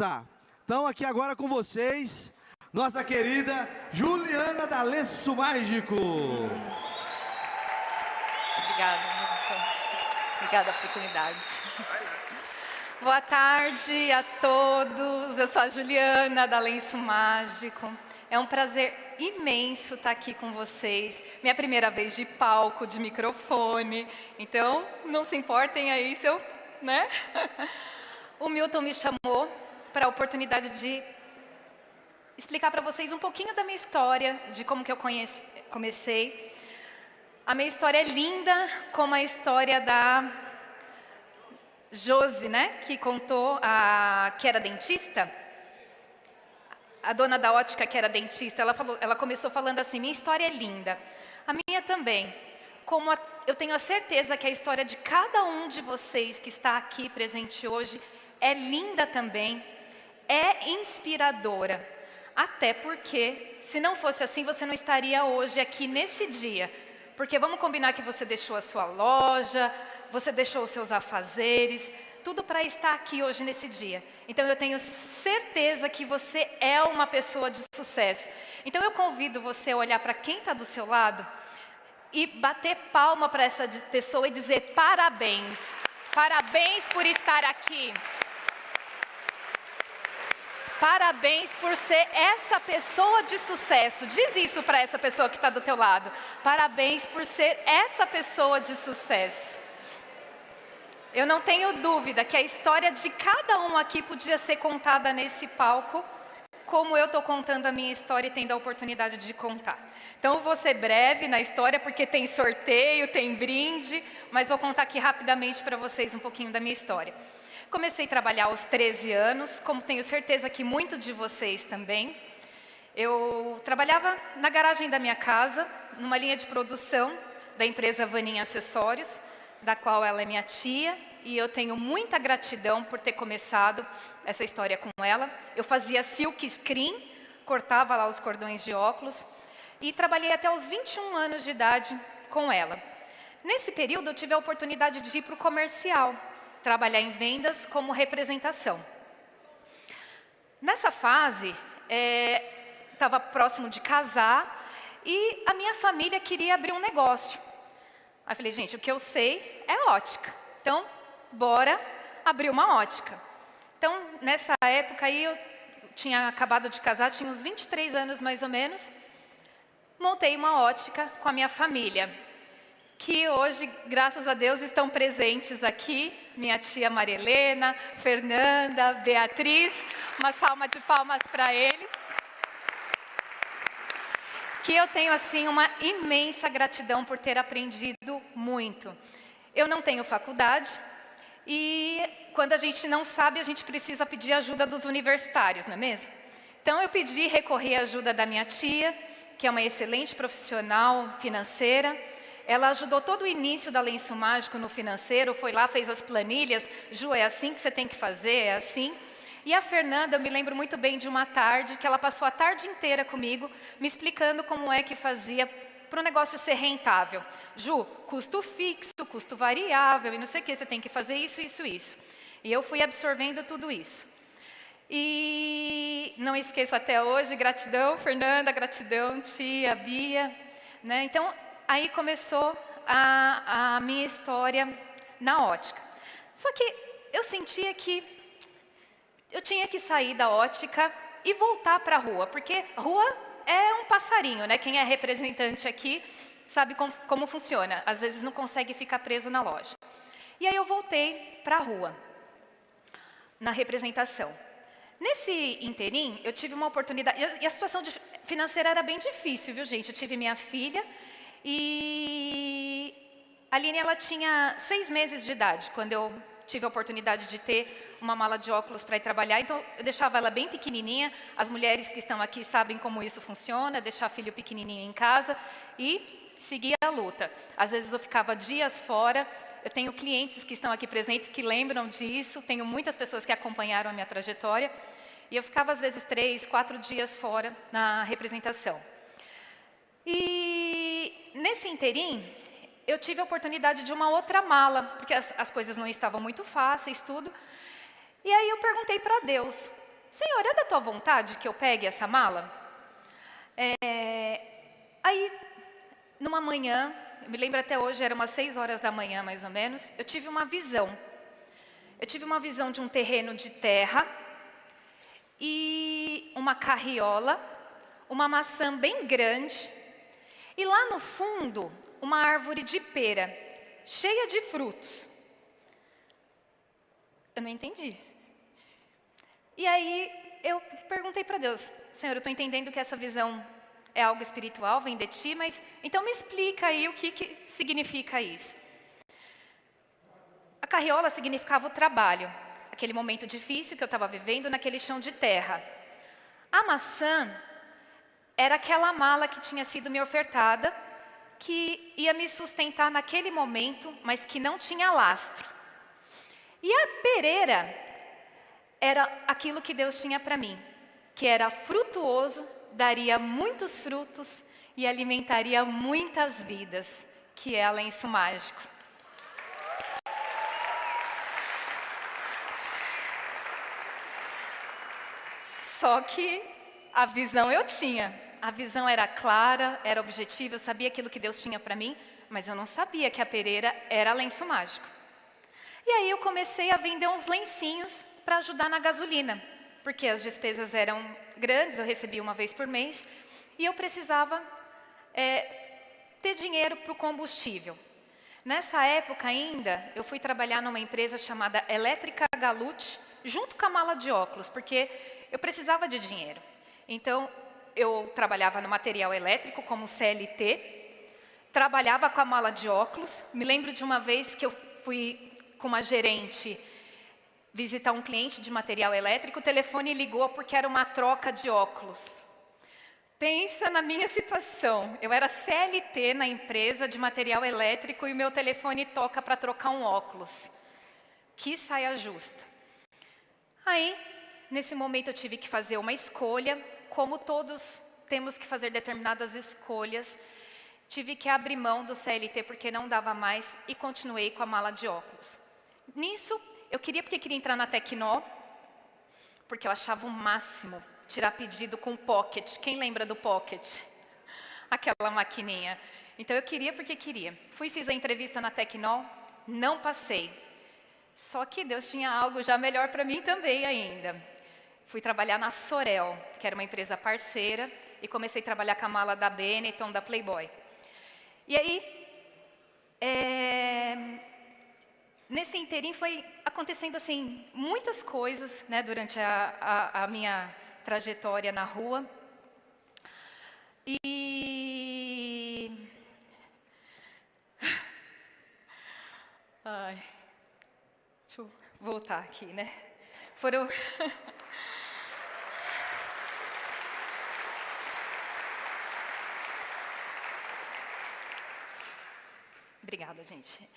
Tá. Então aqui agora com vocês, nossa querida Juliana da Lenço Mágico. Obrigada, Milton. Obrigada pela oportunidade. Boa tarde a todos. Eu sou a Juliana da Lenço Mágico. É um prazer imenso estar aqui com vocês. Minha primeira vez de palco, de microfone. Então, não se importem aí se eu, né? O Milton me chamou para a oportunidade de explicar para vocês um pouquinho da minha história, de como que eu comecei. A minha história é linda, como a história da Josi, né? Que contou, que era dentista. A dona da ótica, que era dentista, ela começou falando assim: minha história é linda. A minha também. Eu tenho a certeza que a história de cada um de vocês que está aqui presente hoje é linda também, é inspiradora. Até porque, se não fosse assim, você não estaria hoje aqui nesse dia. Porque vamos combinar que você deixou a sua loja, você deixou os seus afazeres, tudo para estar aqui hoje nesse dia. Então eu tenho certeza que você é uma pessoa de sucesso. Então eu convido você a olhar para quem está do seu lado e bater palma para essa pessoa e dizer parabéns. Parabéns por estar aqui. Parabéns por ser essa pessoa de sucesso. Diz isso para essa pessoa que está do teu lado. Parabéns por ser essa pessoa de sucesso. Eu não tenho dúvida que a história de cada um aqui podia ser contada nesse palco, como eu estou contando a minha história e tendo a oportunidade de contar. Então, eu vou ser breve na história, porque tem sorteio, tem brinde, mas vou contar aqui rapidamente para vocês um pouquinho da minha história. Comecei a trabalhar aos 13 anos, como tenho certeza que muitos de vocês também. Eu trabalhava na garagem da minha casa, numa linha de produção da empresa Vaninha Acessórios, da qual ela é minha tia, e eu tenho muita gratidão por ter começado essa história com ela. Eu fazia silk screen, cortava lá os cordões de óculos, e trabalhei até os 21 anos de idade com ela. Nesse período, eu tive a oportunidade de ir para o comercial, trabalhar em vendas como representação. Nessa fase, estava próximo de casar e a minha família queria abrir um negócio. Aí eu falei, gente, o que eu sei é ótica. Então, bora abrir uma ótica. Então, nessa época aí, eu tinha acabado de casar, tinha uns 23 anos mais ou menos. Montei uma ótica com a minha família, que hoje, graças a Deus, estão presentes aqui. Minha tia Maria Helena, Fernanda, Beatriz. Uma salva de palmas para eles. Que eu tenho, assim, uma imensa gratidão por ter aprendido muito. Eu não tenho faculdade e, quando a gente não sabe, a gente precisa pedir ajuda dos universitários, não é mesmo? Então, eu recorri à ajuda da minha tia, que é uma excelente profissional financeira. Ela ajudou todo o início da Lenço Mágico no financeiro, foi lá, fez as planilhas. Ju, é assim que você tem que fazer, é assim. E a Fernanda, eu me lembro muito bem de uma tarde, que ela passou a tarde inteira comigo, me explicando como é que fazia para o negócio ser rentável. Ju, custo fixo, custo variável, e não sei o que, você tem que fazer isso, isso, isso. E eu fui absorvendo tudo isso. E não esqueço até hoje, gratidão, Fernanda, gratidão, tia, Bia, né? Então, aí começou a minha história na ótica. Só que eu sentia que eu tinha que sair da ótica e voltar para a rua, porque rua é um passarinho, né? Quem é representante aqui sabe como funciona. Às vezes não consegue ficar preso na loja. E aí eu voltei para a rua, na representação. Nesse interim, eu tive uma oportunidade, e a situação financeira era bem difícil, viu, gente? Eu tive minha filha e a Aline, ela tinha 6 meses de idade, quando eu tive a oportunidade de ter uma mala de óculos para ir trabalhar. Então, eu deixava ela bem pequenininha. As mulheres que estão aqui sabem como isso funciona, deixar filho pequenininho em casa e seguir a luta. Às vezes, eu ficava dias fora. Eu tenho clientes que estão aqui presentes que lembram disso. Tenho muitas pessoas que acompanharam a minha trajetória. E eu ficava, às vezes, 3, 4 dias fora na representação. E nesse interim, eu tive a oportunidade de uma outra mala, porque as coisas não estavam muito fáceis, tudo. E aí eu perguntei para Deus, Senhor, é da tua vontade que eu pegue essa mala? Aí, numa manhã, eu me lembro até hoje, era umas 6 horas da manhã mais ou menos, eu tive uma visão. Eu tive uma visão de um terreno de terra e uma carriola, uma maçã bem grande e lá no fundo uma árvore de pera, cheia de frutos. Eu não entendi. E aí eu perguntei para Deus, Senhor, eu estou entendendo que essa visão é algo espiritual, vem de ti, mas então me explica aí o que significa isso. A carriola significava o trabalho, aquele momento difícil que eu estava vivendo naquele chão de terra. A maçã era aquela mala que tinha sido me ofertada, que ia me sustentar naquele momento, mas que não tinha lastro. E a pereira era aquilo que Deus tinha para mim, que era frutuoso, daria muitos frutos e alimentaria muitas vidas, que é lenço mágico. Só que a visão eu tinha. A visão era clara, era objetiva, eu sabia aquilo que Deus tinha para mim, mas eu não sabia que a pereira era lenço mágico. E aí eu comecei a vender uns lencinhos para ajudar na gasolina, porque as despesas eram grandes, eu recebia uma vez por mês, e eu precisava ter dinheiro para o combustível. Nessa época ainda, eu fui trabalhar numa empresa chamada Elétrica Galute, junto com a mala de óculos, porque eu precisava de dinheiro. Então, eu trabalhava no material elétrico como CLT, trabalhava com a mala de óculos. Me lembro de uma vez que eu fui com uma gerente visitar um cliente de material elétrico, o telefone ligou porque era uma troca de óculos. Pensa na minha situação, eu era CLT na empresa de material elétrico e o meu telefone toca para trocar um óculos. Que saia justa. Aí, nesse momento eu tive que fazer uma escolha, como todos temos que fazer determinadas escolhas. Tive que abrir mão do CLT porque não dava mais e continuei com a mala de óculos. Nisso, eu queria entrar na Tecnó, porque eu achava o máximo tirar pedido com Pocket. Quem lembra do Pocket? Aquela maquininha. Então eu queria porque queria. Fiz a entrevista na Tecnó, não passei. Só que Deus tinha algo já melhor para mim também ainda. Fui trabalhar na Sorel, que era uma empresa parceira, e comecei a trabalhar com a mala da Benetton, da Playboy. E aí, nesse inteirinho foi acontecendo assim muitas coisas, né, durante a minha trajetória na rua. Deixa eu voltar aqui, né? Foram Obrigada, gente.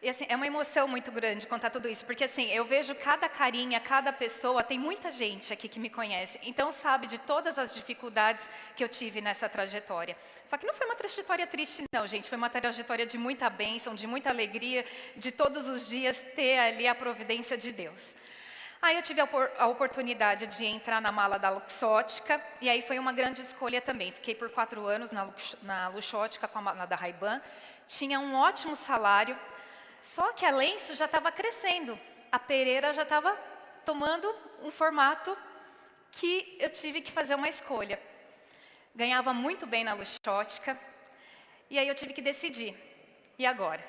E assim, é uma emoção muito grande contar tudo isso, porque assim, eu vejo cada carinha, cada pessoa, tem muita gente aqui que me conhece, então sabe de todas as dificuldades que eu tive nessa trajetória. Só que não foi uma trajetória triste não, gente, foi uma trajetória de muita bênção, de muita alegria, de todos os dias ter ali a providência de Deus. Aí eu tive a oportunidade de entrar na mala da Luxótica, e aí foi uma grande escolha também. Fiquei por 4 anos na Luxótica com a mala da Ray-Ban, tinha um ótimo salário, só que a lenço já estava crescendo, a pereira já estava tomando um formato que eu tive que fazer uma escolha. Ganhava muito bem na Luxótica, e aí eu tive que decidir, e agora?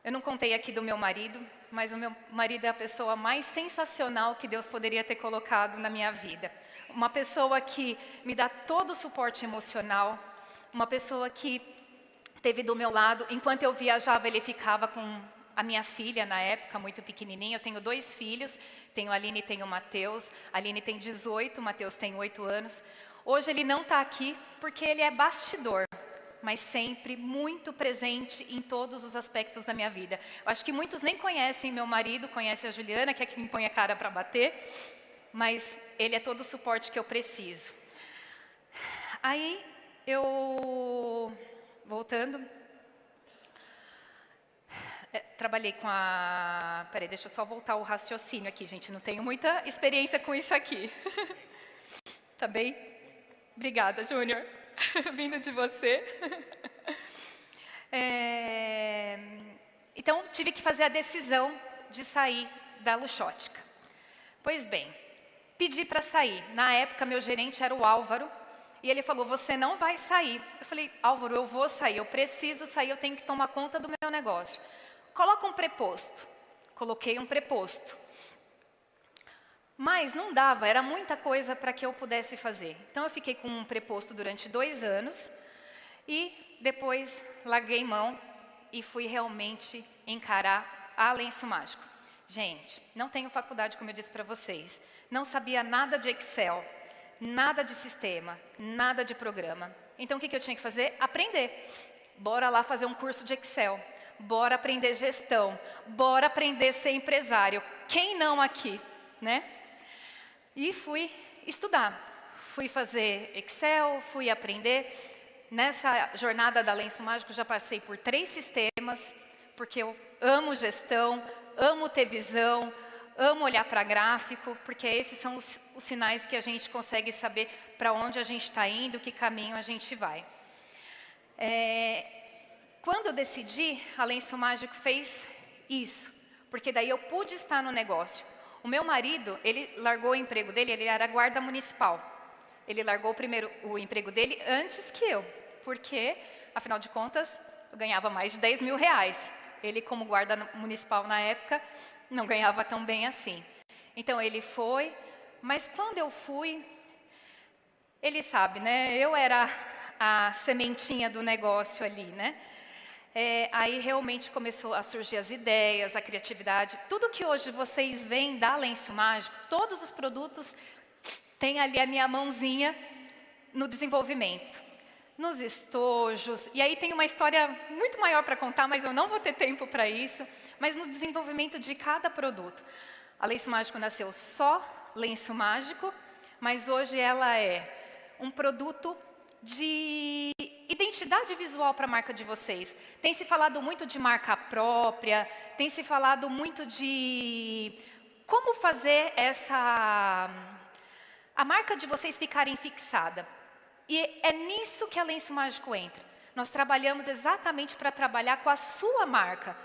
Eu não contei aqui do meu marido, mas o meu marido é a pessoa mais sensacional que Deus poderia ter colocado na minha vida. Uma pessoa que me dá todo o suporte emocional, uma pessoa que esteve do meu lado. Enquanto eu viajava, ele ficava com a minha filha, na época, muito pequenininha. Eu tenho 2 filhos, tenho a Aline e tenho o Mateus. A Aline tem 18, o Mateus tem 8 anos. Hoje ele não está aqui porque ele é bastidor, mas sempre muito presente em todos os aspectos da minha vida. Eu acho que muitos nem conhecem meu marido, conhecem a Juliana, que é quem me põe a cara para bater, mas ele é todo o suporte que eu preciso. Aí, voltando, Trabalhei com a... Peraí, deixa eu só voltar o raciocínio aqui, gente. Não tenho muita experiência com isso aqui. Tá bem? Obrigada, Júnior. Vindo de você. Então, tive que fazer a decisão de sair da Luxótica. Pois bem, pedi para sair. Na época, meu gerente era o Álvaro. E ele falou, você não vai sair. Eu falei, Álvaro, eu vou sair. Eu preciso sair, eu tenho que tomar conta do meu negócio. Coloca um preposto. Coloquei um preposto. Mas não dava, era muita coisa para que eu pudesse fazer. Então, eu fiquei com um preposto durante 2 anos. E depois larguei mão e fui realmente encarar a Lenço Mágico. Gente, não tenho faculdade, como eu disse para vocês. Não sabia nada de Excel, nada de sistema, nada de programa. Então, o que eu tinha que fazer? Aprender. Bora lá fazer um curso de Excel. Bora aprender gestão. Bora aprender a ser empresário. Quem não aqui, né? E fui estudar. Fui fazer Excel, fui aprender. Nessa jornada da Lenço Mágico, já passei por 3 sistemas, porque eu amo gestão, amo ter visão, amo olhar para gráfico, porque esses são os sinais que a gente consegue saber para onde a gente está indo, que caminho a gente vai. Quando eu decidi, a Lenço Mágico fez isso, porque daí eu pude estar no negócio. O meu marido, ele largou o emprego dele, ele era guarda municipal. Ele largou o emprego dele antes que eu, porque, afinal de contas, eu ganhava mais de 10 mil reais. Ele, como guarda municipal na época, não ganhava tão bem assim. Então, ele foi, mas quando eu fui, ele sabe, né? Eu era a sementinha do negócio ali, né? Aí realmente começou a surgir as ideias, a criatividade. Tudo que hoje vocês veem da Lenço Mágico, todos os produtos, tem ali a minha mãozinha no desenvolvimento, nos estojos. E aí tem uma história muito maior para contar, mas eu não vou ter tempo para isso. Mas no desenvolvimento de cada produto. A Lenço Mágico nasceu só Lenço Mágico, mas hoje ela é um produto de identidade visual para a marca de vocês. Tem se falado muito de marca própria, tem se falado muito de como fazer a marca de vocês ficarem fixada. E é nisso que a Lenço Mágico entra. Nós trabalhamos exatamente para trabalhar com a sua marca.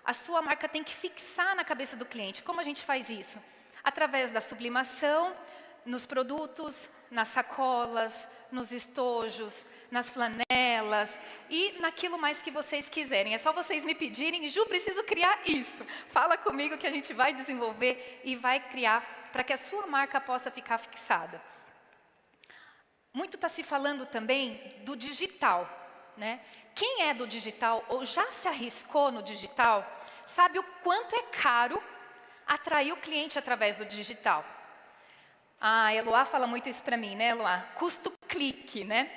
A sua marca tem que fixar na cabeça do cliente. Como a gente faz isso? Através da sublimação, nos produtos, nas sacolas, nos estojos, nas flanelas e naquilo mais que vocês quiserem. É só vocês me pedirem, Ju, preciso criar isso. Fala comigo que a gente vai desenvolver e vai criar para que a sua marca possa ficar fixada. Muito está se falando também do digital, né? Quem é do digital ou já se arriscou no digital, sabe o quanto é caro atrair o cliente através do digital. A Eloá fala muito isso para mim, né, Eloá? Custo-clique, né?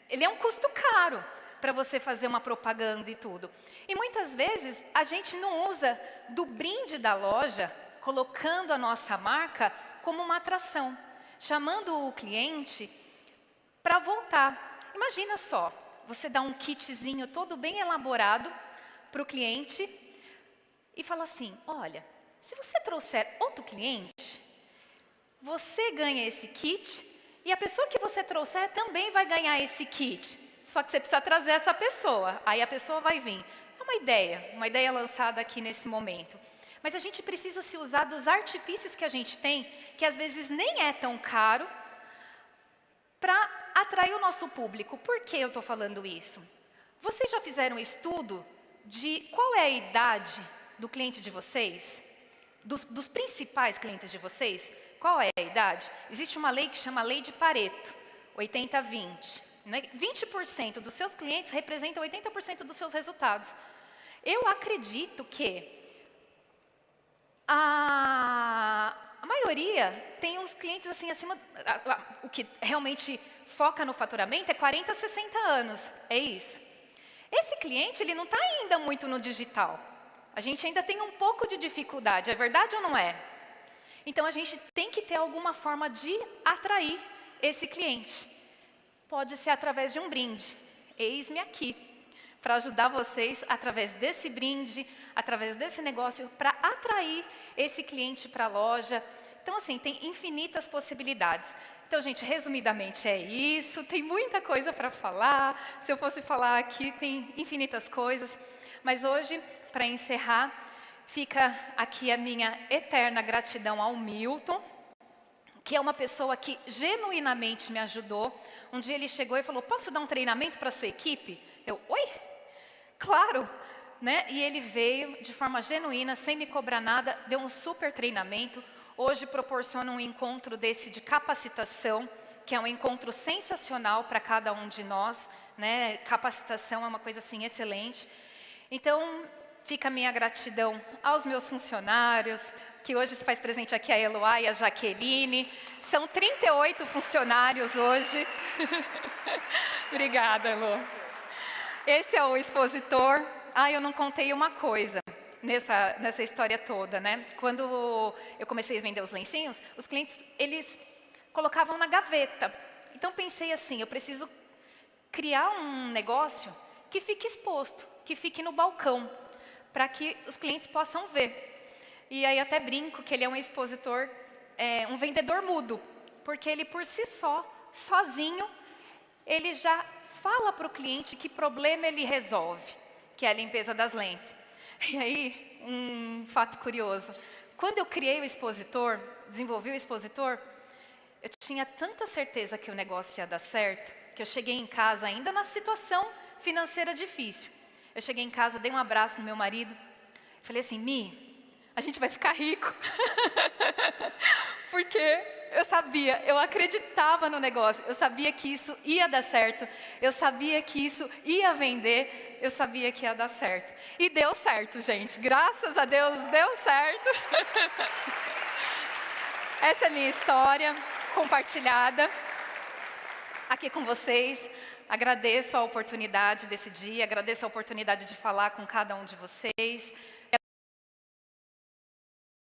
Ele é um custo caro para você fazer uma propaganda e tudo. E muitas vezes a gente não usa do brinde da loja, colocando a nossa marca como uma atração, chamando o cliente para voltar. Imagina só, você dá um kitzinho todo bem elaborado para o cliente e fala assim, olha, se você trouxer outro cliente, você ganha esse kit e a pessoa que você trouxer também vai ganhar esse kit. Só que você precisa trazer essa pessoa, aí a pessoa vai vir. É uma ideia lançada aqui nesse momento. Mas a gente precisa se usar dos artifícios que a gente tem, que às vezes nem é tão caro, para atrair o nosso público. Por que eu estou falando isso? Vocês já fizeram um estudo de qual é a idade do cliente de vocês? Dos principais clientes de vocês? Qual é a idade? Existe uma lei que chama Lei de Pareto, 80-20. Né? 20% dos seus clientes representam 80% dos seus resultados. Eu acredito que a maioria tem os clientes assim acima, o que realmente foca no faturamento é 40 a 60 anos, é isso. Esse cliente, ele não está ainda muito no digital. A gente ainda tem um pouco de dificuldade, é verdade ou não é? Então, a gente tem que ter alguma forma de atrair esse cliente. Pode ser através de um brinde. Eis-me aqui. para ajudar vocês através desse brinde, através desse negócio, para atrair esse cliente para a loja. Então, assim, tem infinitas possibilidades. Então, gente, resumidamente é isso. Tem muita coisa para falar. Se eu fosse falar aqui, tem infinitas coisas. Mas hoje, para encerrar, fica aqui a minha eterna gratidão ao Milton, que é uma pessoa que genuinamente me ajudou. Um dia ele chegou e falou, posso dar um treinamento para a sua equipe? Eu, oi? Claro! Né? E ele veio de forma genuína, sem me cobrar nada, deu um super treinamento. Hoje proporciona um encontro desse de capacitação, que é um encontro sensacional para cada um de nós. Né? Capacitação é uma coisa assim excelente. Então, fica a minha gratidão aos meus funcionários, que hoje se faz presente aqui a Eloá e a Jaqueline. São 38 funcionários hoje. Obrigada, Elô. Esse é o expositor. Eu não contei uma coisa nessa história toda, né? Quando eu comecei a vender os lencinhos, os clientes, eles colocavam na gaveta. Então, pensei assim, eu preciso criar um negócio que fique exposto, que fique no balcão, para que os clientes possam ver. E aí até brinco que ele é um expositor, um vendedor mudo, porque ele por si só, sozinho, ele já fala para o cliente que problema ele resolve, que é a limpeza das lentes. E aí, um fato curioso, quando eu criei o expositor, desenvolvi o expositor, eu tinha tanta certeza que o negócio ia dar certo, que eu cheguei em casa ainda na situação financeira difícil. Eu cheguei em casa, dei um abraço no meu marido, falei assim, Mi, a gente vai ficar rico. Porque eu sabia, eu acreditava no negócio, eu sabia que isso ia dar certo, eu sabia que isso ia vender, eu sabia que ia dar certo. E deu certo, gente, graças a Deus deu certo. Essa é a minha história compartilhada aqui com vocês. Agradeço a oportunidade desse dia, agradeço a oportunidade de falar com cada um de vocês.